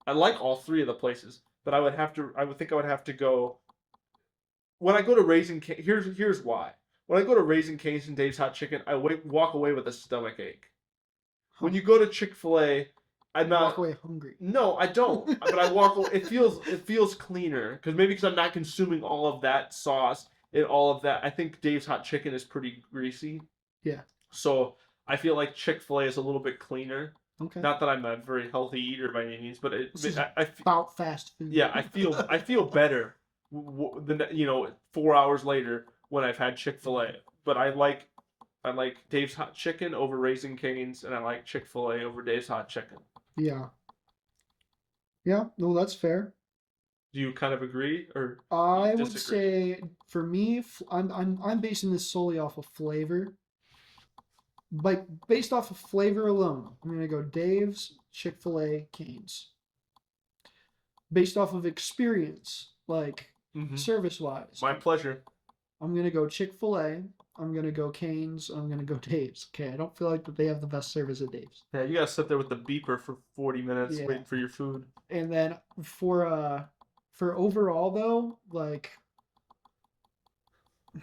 I like all three of the places, but I would have to. I would think I would have to go when I go to Raising Cane's. Here's why. When I go to Raising Cane's and Dave's Hot Chicken, walk away with a stomach ache. Huh. When you go to Chick-fil-A, I'm You walk not. away hungry. No, I don't. But I walk. It feels cleaner because I'm not consuming all of that sauce and all of that. I think Dave's Hot Chicken is pretty greasy. Yeah. So I feel like Chick-fil-A is a little bit cleaner. Okay. Not that I'm a very healthy eater by any means, but This is I about fast food. yeah, I feel better the 4 hours later when I've had Chick-fil-A. But I like Dave's Hot Chicken over Raising Cane's, and I like Chick-fil-A over Dave's Hot Chicken. Yeah. Yeah. No, that's fair. Do you kind of agree or I would disagree? say for me, I'm basing this solely off of flavor. Like based off of flavor alone, I'm gonna go Dave's, Chick-fil-A, Cane's. Based off of experience, like Mm-hmm. service wise, My pleasure. I'm gonna go Chick-fil-A. I'm gonna go Cane's. I'm gonna go Dave's. Okay, I don't feel like that they have the best service at Dave's. Yeah, you gotta sit there with the beeper for 40 minutes Yeah. waiting for your food. And then for overall though, like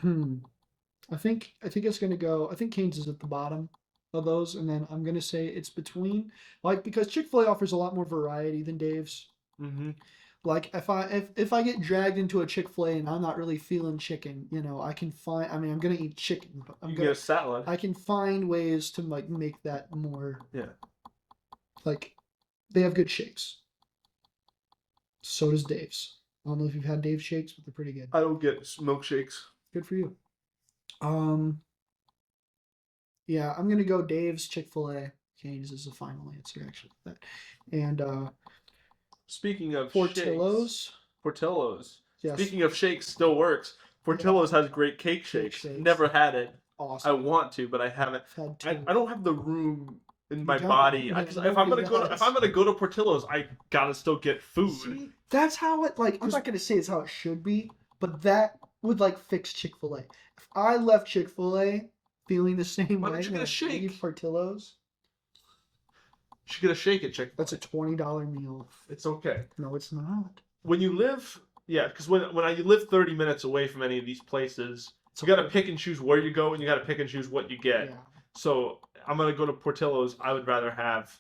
I think it's gonna go. I think Cane's is at the bottom of those, and then I'm gonna say it's between like because Chick-fil-A offers a lot more variety than Dave's. Mm-hmm. Like if I get dragged into a Chick-fil-A and I'm not really feeling chicken, I can find. I mean, I'm gonna eat chicken, but You can get a salad. I can find ways to like make that more Yeah. like they have good shakes. So does Dave's. I don't know if you've had Dave's shakes, but they're pretty good. I don't get milkshakes. Good for you. Yeah, I'm gonna go Dave's, Chick-fil-A, Cane's is the final answer actually. And Speaking of Portillo's. shakes, Portillo's. Yes. Speaking of shakes, still works. Portillo's has great cake shakes. shakes. Never had it. I Awesome. want to, but I haven't. I've had two. I don't have the room in my don't. body. You Because don't if I'm gonna do go that. if I'm gonna go to Portillo's, I gotta still get food. See, that's how it like. I'm not gonna say it's how it should be, but that would like fix Chick-fil-A. If I left Chick-fil-A feeling the same Why way, don't you get a and I shake? leave Portillo's, You should get a shake at Chick. that's a $20 meal. It's okay. No, it's not. When you live, yeah, because you live 30 minutes away from any of these places, It's you gotta okay. pick and choose where you go, and you gotta pick and choose what you get. Yeah. So I'm gonna go to Portillo's. I would rather have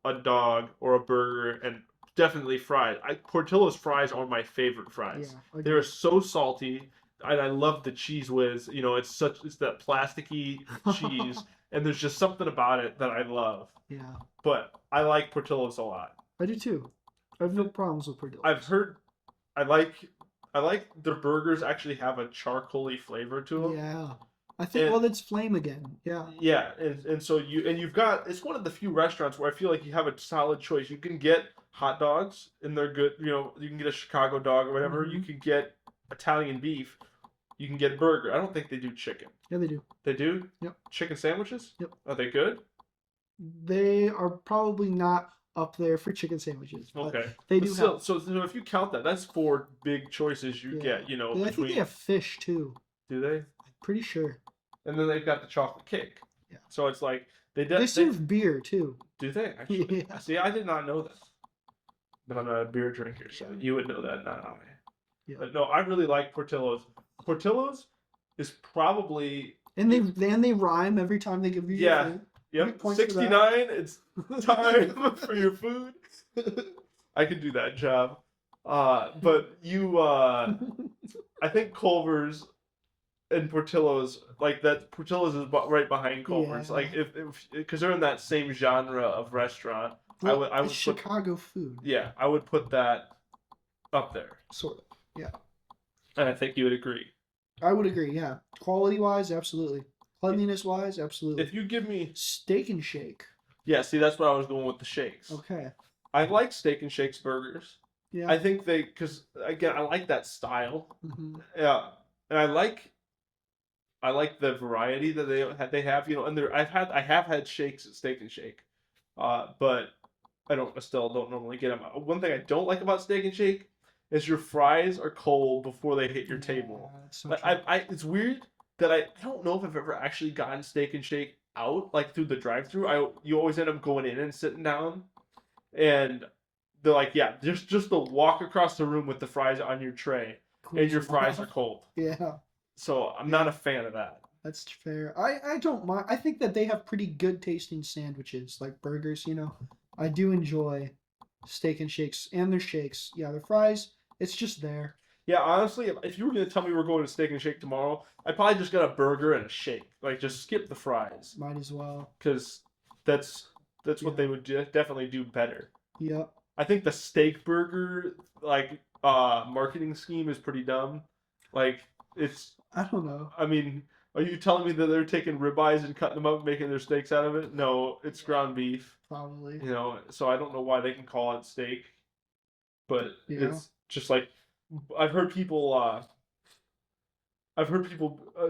a dog or a burger, and definitely fries. Portillo's fries are my favorite fries. Yeah. They're so salty, and I love the cheese whiz. It's that plasticky cheese, and there's just something about it that I love. Yeah. But I like Portillo's a lot. I do too. I have no problems with Portillo's. I've heard, I like their burgers actually have a charcoaly flavor to them. Yeah. I think And- well that's Flame again. Yeah. Yeah, and so you've got it's one of the few restaurants where I feel like you have a solid choice. You can get hot dogs and they're good. You can get a Chicago dog or whatever. You Mhm. can get Italian beef. You can get burger. I don't think they do chicken. Yeah, they do. They do? Yep. Chicken sandwiches? Yep. Are they good? They are probably not up there for chicken sandwiches. But Okay. they But do still, have. so if you count that, that's 4 big choices you Yeah. get. You know, I think they between have fish too. do they? Pretty sure. And then they've got the chocolate cake. Yeah. So it's like they They they serve beer too. do they actually? Yeah. See, I did not know that. But I'm not a beer drinker, so Yeah. you would know that, not I. Yeah. But no, I really like Portillo's. Portillo's is probably And they rhyme every time they give you yeah. your food. Yep. Get points for that. 69. It's time for your food. I could do that job. But you I think Culver's and Portillo's like that. Portillo's is right behind Culver's. Yeah. Like if because they're in that same genre of restaurant. Well, I would it's put Chicago food. yeah, I would put that up there, Sort of. Yeah. and I think you would agree. I would agree, yeah. Quality wise, absolutely. Cleanliness wise, absolutely. If you give me Steak and Shake. yeah, see that's what I was going with the shakes. Okay. I like Steak and Shakes burgers. Yeah. I think they because again I like that style. Mhm. Yeah, and I like the variety that they have. You know, and I have had shakes at Steak and Shake, but I still don't normally get them. One thing I don't like about Steak and Shake is your fries are cold before they hit your table. Yeah, that's so Like true. it's weird that I don't know if I've ever actually gotten Steak and Shake out like through the drive-through. You always end up going in and sitting down, and they're like, yeah, just the walk across the room with the fries on your tray, and your fries are cold. Yeah, So I'm not a fan of that. that's fair. I don't mind. I think that they have pretty good tasting sandwiches, like burgers, you know. I do enjoy Steak and Shakes and their shakes. Yeah, their fries, it's just there. Yeah, honestly, if you were gonna tell me we're going to Steak and Shake tomorrow, I'd probably just get a burger and a shake. Like just skip the fries, Might as well. because that's what Yeah. they would definitely do better. Yep. I think the steak burger like marketing scheme is pretty dumb. Like it's I don't know. I mean, are you telling me that they're taking ribeyes and cutting them up and making their steaks out of it? No, it's ground beef. Probably. You know, so I don't know why they can call it steak, but Yeah. it's just like I've heard people.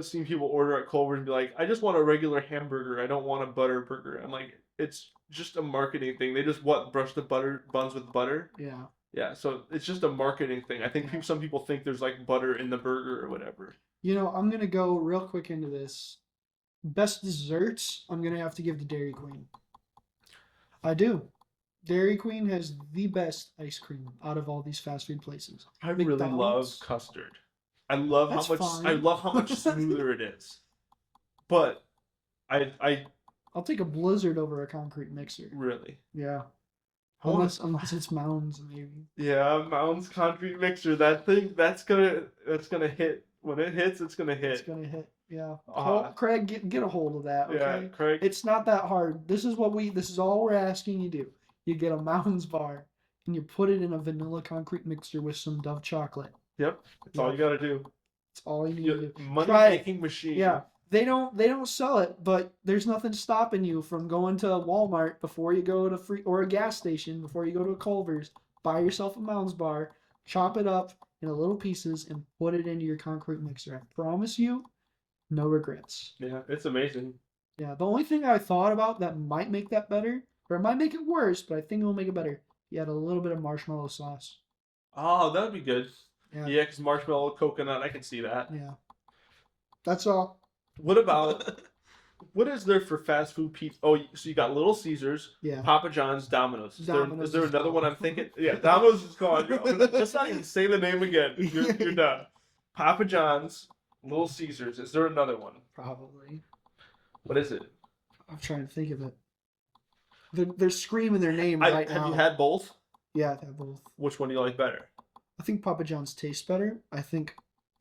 Seen people order at Culver's and be like, "I just want a regular hamburger. I don't want a butter burger." I'm like, it's just a marketing thing. They just brush the butter buns with butter. Yeah. Yeah, so it's just a marketing thing. I think Yeah. some people think there's like butter in the burger or whatever. You know, I'm gonna go real quick into this. Best desserts, I'm gonna have to give to Dairy Queen. I do. Dairy Queen has the best ice cream out of all these fast food places. I really love McDonald's? custard. I love That's how much fine. I love how much smoother it is. But I I'll take a Blizzard over a concrete mixer. really Yeah. I wanna- Unless it's Mounds, maybe. yeah, Mounds concrete mixer. That thing that's gonna hit when it hits. It's gonna It's hit. gonna hit. Yeah. Uh, Craig, get a hold of that. Okay. Yeah, Craig. It's not that hard. This is all we're asking you to do. You get a Mounds bar and you put it in a vanilla concrete mixer with some Dove chocolate. Yep, that's all you gotta do. That's all you need to do. Money Try it. making machine. Yeah. They don't sell it, but there's nothing stopping you from going to Walmart before you go to or a gas station before you go to a Culver's. Buy yourself a Mounds bar, chop it up into little pieces, and put it into your concrete mixer. I promise you, no regrets. Yeah, it's amazing. Yeah, the only thing I thought about that might make that better, or it might make it worse, but I think it will make it better. You add a little bit of marshmallow sauce. Oh, that'd be good. Yeah. Yeah, because marshmallow, coconut, I can see that. Yeah. That's all. What about what is there for fast food pizza? Oh, so you got Little Caesars, Yeah. Papa John's, Domino's. Is there Domino's there is another one gone. I'm thinking? Yeah, Domino's is gone. Just not even say the name again. You're done. Papa John's, Little Caesars. Is there another one? Probably. What is it? I'm trying to think of it. They're screaming their name right now. Have you had both? Yeah, they're both. Which one do you like better? I think Papa John's tastes better. I think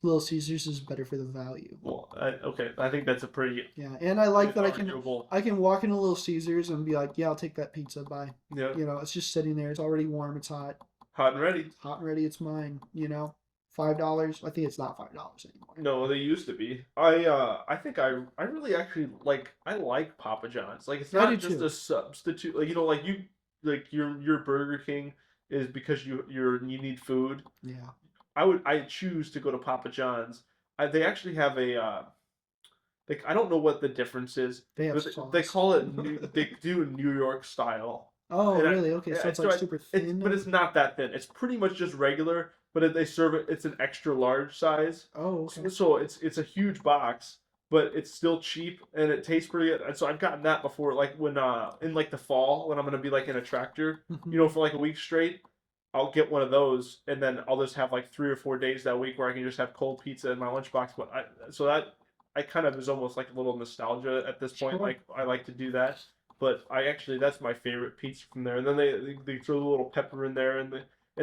Little Caesars is better for the value. Well, okay, I think that's a pretty Yeah, and I like that arguable. I can walk into Little Caesars and be like, yeah, I'll take that pizza. Bye. Yeah, You know, it's just sitting there. It's already warm. It's hot. hot and ready. Hot and ready. It's mine. You know, $5. I think it's not $5 anymore. No, they used to be. I think I really actually I like Papa John's. Like it's I not do just too. a substitute. Like your Burger King is because you need food. Yeah. I choose to go to Papa John's. They actually have a I don't know what the difference is. They have But sauce. they call it they do New York style Oh, And really? Okay, so it's like super thin. but it's not that thin. It's pretty much just regular, but they serve it. It's an extra large size, Oh, so, okay. so it's a huge box, but it's still cheap and it tastes pretty good. And so I've gotten that before, like when in like the fall when I'm gonna be like in a tractor, Mhm. for like a week straight. I'll get one of those, and then I'll just have like 3 or 4 days that week where I can just have cold pizza in my lunchbox. But so that I kind of is almost like a little nostalgia at this point. Sure. Like I like to do that, but I actually that's my favorite pizza from there. And then they throw a little pepper in there, and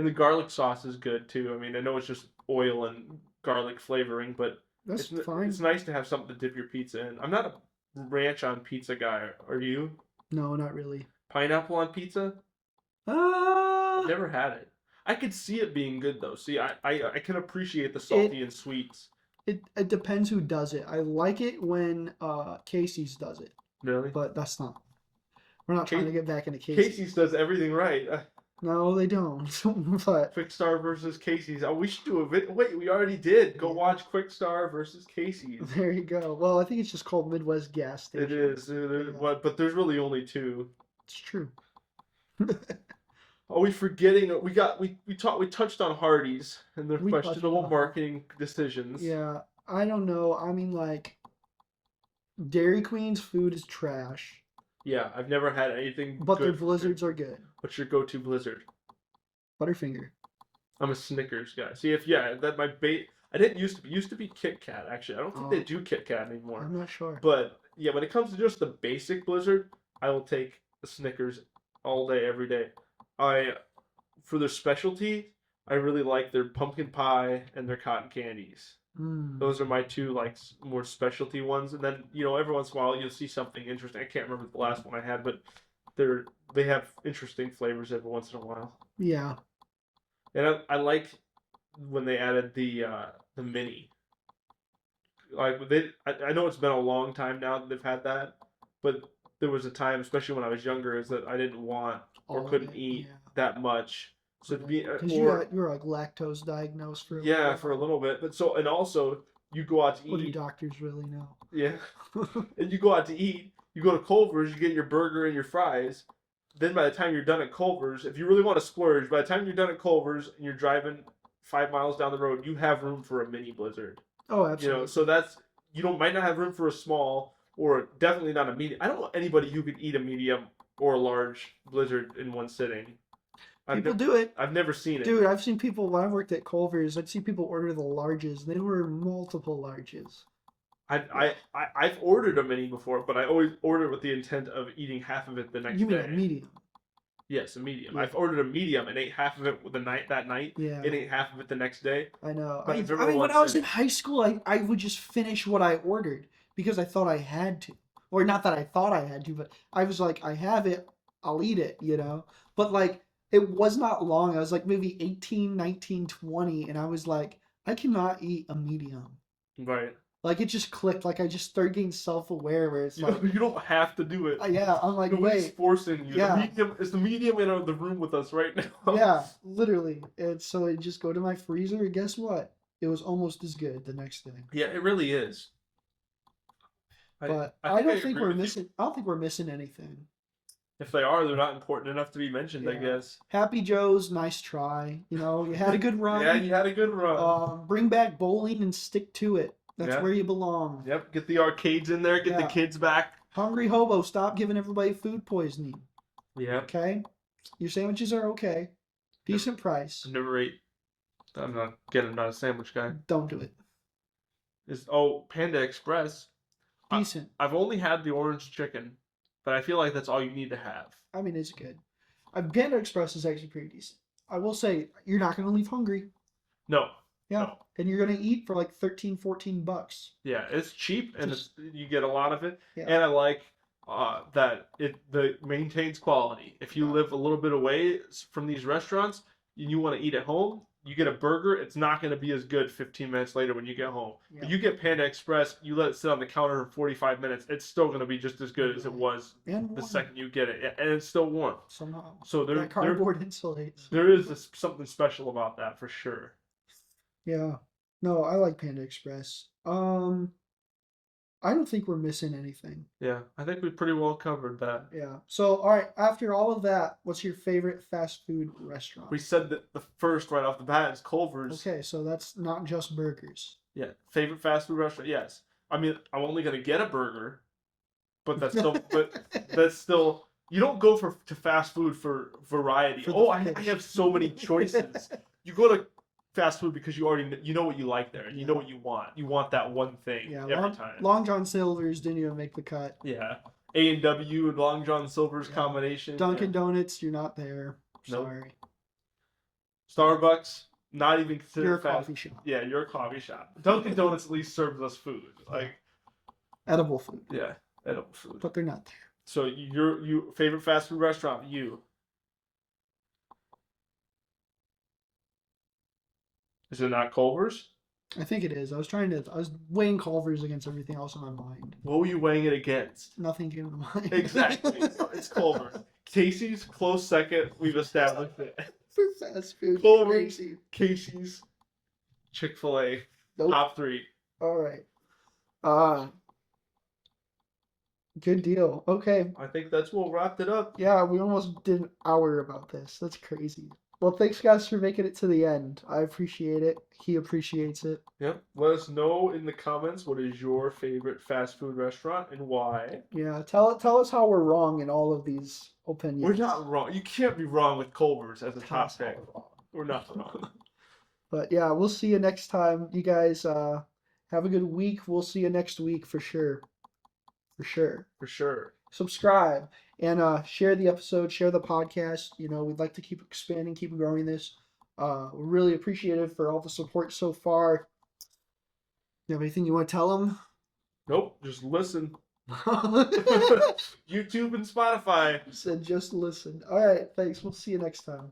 the garlic sauce is good too. I mean, I know it's just oil and garlic flavoring, but That's fine. it's nice to have something to dip your pizza in. I'm not a ranch on pizza guy. Are you? No, not really. Pineapple on pizza? I've Uh, never had it. I could see it being good though. See, I can appreciate the it salty and sweets. it depends who does it. I like it when Casey's does it, Really? but that's not. We're not trying to get back into Casey's. Casey's does everything right. No, they don't. But Quick Star versus Casey's. Oh, we should do a vid. Wait, we already did. Go Yeah. watch Quick Star versus Casey's. there you go. Well, I think it's just called Midwest Gas Station. It is. Yeah. But there's really only two. It's true. Are we forgetting? We touched on Hardee's and their We touched questionable on- marketing decisions. Yeah, I don't know. I mean, like, Dairy Queen's food is trash, Yeah, I've never had anything. but their good. blizzards are good. What's your go-to Blizzard? Butterfinger. I'm a Snickers guy. See if that my bait. I didn't used to be Kit Kat actually. I don't think they Oh. do Kit Kat anymore. I'm not sure. But yeah, when it comes to just the basic Blizzard, I will take the Snickers all day, every day. I for their specialty, I really like their pumpkin pie and their cotton candies. Mm. Those are my two like more specialty ones. And then every once in a while you'll see something interesting. I can't remember the last one I had, but they have interesting flavors every once in a while. Yeah. And I like when they added the mini. Like I know it's been a long time now that they've had that, but there was a time, especially when I was younger, is that I didn't want or All of couldn't it, eat yeah. that much. So to be Because or you were like lactose diagnosed for a yeah, little for a while. little bit. But so and also you go out to What do eat. doctors really know? Yeah, and you go out to eat. You go to Culver's, you get your burger and your fries. Then by the time you're done at Culver's, if you really want to splurge, by the time you're done at Culver's and you're driving 5 miles down the road, you have room for a mini Blizzard. Oh, absolutely. So that's you don't might not have room for a small or definitely not a medium. I don't know anybody who could eat a medium or a large Blizzard in one sitting. People do it. I've never seen it. Dude, I've seen people when I worked at Culver's, I'd see people order the larges. They were multiple larges. I've ordered a mini before, but I always order with the intent of eating half of it the next You mean day. a medium? Yes, a medium. Yeah. I've ordered a medium and ate half of it that night. Yeah. And ate half of it the next day. I know. But I I've mean, never when once I was said- in high school, I would just finish what I ordered because I thought I had to. Or not that I thought I had to, but I was like, I have it, I'll eat it, But like, it was not long. I was like maybe 18, 19, 20, and I was like, I cannot eat a medium. Right. Like, it just clicked. Like, I just started getting self-aware where it's like, You don't have to do it. yeah, I'm like, Nobody's wait. forcing you. Yeah. The medium in the room with us right now. Yeah, literally. And so I just go to my freezer, and guess what? It was almost as good the next day. Yeah, it really is. But I don't think agree we're with you. missing. I don't think we're missing anything. If they are, they're not important enough to be mentioned, I Yeah. guess. Happy Joe's, nice try. You had a good run. Yeah, you had a good run. Bring back bowling and stick to it. That's Yeah. where you belong. Yep, get the arcades in there, get the Yeah. kids back. Hungry hobo, stop giving everybody food poisoning. Yep. Okay, your sandwiches are okay, decent price. Never ate. I'm not a sandwich guy. Don't do it. Panda Express. Decent. I've only had the orange chicken, but I feel like that's all you need to have. I mean, it's good. Panda Express is actually pretty decent. I will say, you're not going to leave hungry. No. Yeah. No. And you're going to eat for like 13, 14 bucks. Yeah, it's cheap and Just- you get a lot of it, Yeah. and I like that it maintains quality. If you Yeah. live a little bit away from these restaurants and you want to eat at home, you get a burger. It's not going to be as good 15 minutes later when you get home. Yeah. But you get Panda Express, you let it sit on the counter for 45 minutes. It's still going to be just as good as it was And the warm second you get it, and it's still warm. somehow. So That cardboard insulates. there is something special about that for sure. Yeah. No, I like Panda Express. I don't think we're missing anything. Yeah, I think we pretty well covered that. Yeah. So, all right, after all of that, what's your favorite fast food restaurant? We said that the first right off the bat is Culver's. Okay, so that's not just burgers. Yeah, favorite fast food restaurant. Yes, I mean I'm only gonna get a burger, but that's still you don't go to fast food for variety. For the Oh, I fish. have so many choices. You go to fast food because you know what you like there, and you know what you want. You want that one thing Yeah, every time. Long John Silver's didn't even make the cut. Yeah, A&W and Long John Silver's Yeah. combination. Dunkin' Donuts, you're not there. Nope. Sorry. Starbucks, not even considered You're a fast. coffee shop. Yeah, you're a coffee shop. Dunkin' Donuts at least serves us food. Like, Edible food. yeah, edible food. But they're not there. So you favorite fast food restaurant? You. Is it not Culver's? I think it is. I was weighing Culver's against everything else in my mind. What were you weighing it against? Nothing came to mind. Exactly. It's Culver's. Casey's close second. We've established it. For fast food. Culver's. Crazy. Casey's, Chick-fil-A, Nope. top 3. All right. Good deal. Okay. I think that's what wrapped it up. Yeah, we almost did an hour about this. That's crazy. Well, thanks guys for making it to the end. I appreciate it. He appreciates it. Yep. Let us know in the comments what is your favorite fast food restaurant and why. Yeah, tell us how we're wrong in all of these opinions. We're not wrong. You can't be wrong with Culver's as a Tell top us how pick. we're wrong. We're not wrong. But yeah, we'll see you next time. You guys have a good week. We'll see you next week for sure. For sure. For sure. Subscribe and share the episode, share the podcast. You know, we'd like to keep expanding, keep growing this. We're really appreciative for all the support so far. You have anything you want to tell them? Nope. Just listen. YouTube and Spotify. Said just listen. All right, thanks. We'll see you next time.